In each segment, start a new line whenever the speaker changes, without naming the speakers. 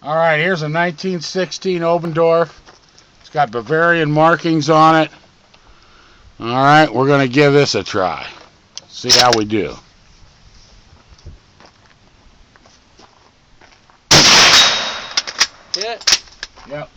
All right, here's a 1916 Obendorf. It's got Bavarian markings on it. All right, we're going to give this a try. See how we do.
Hit?
Yep.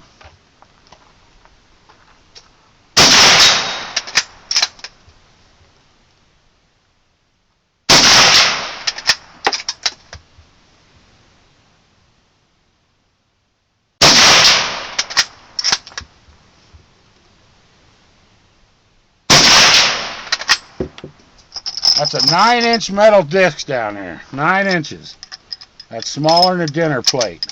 That's a 9-inch metal disc down there. 9 inches. That's smaller than a dinner plate.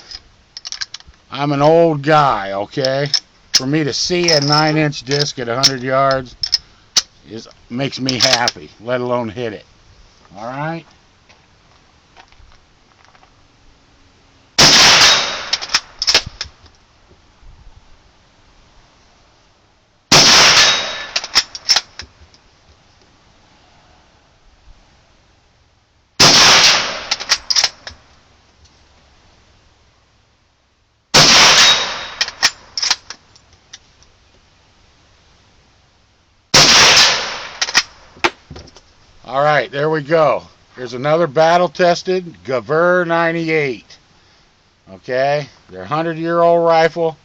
I'm an old guy, okay? For me to see a 9-inch disc at 100 yards makes me happy, let alone hit it. All right? All right, there we go. Here's another battle-tested Gewehr 98. Okay, they're a 100-year-old rifle.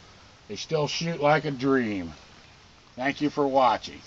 They still shoot like a dream. Thank you for watching.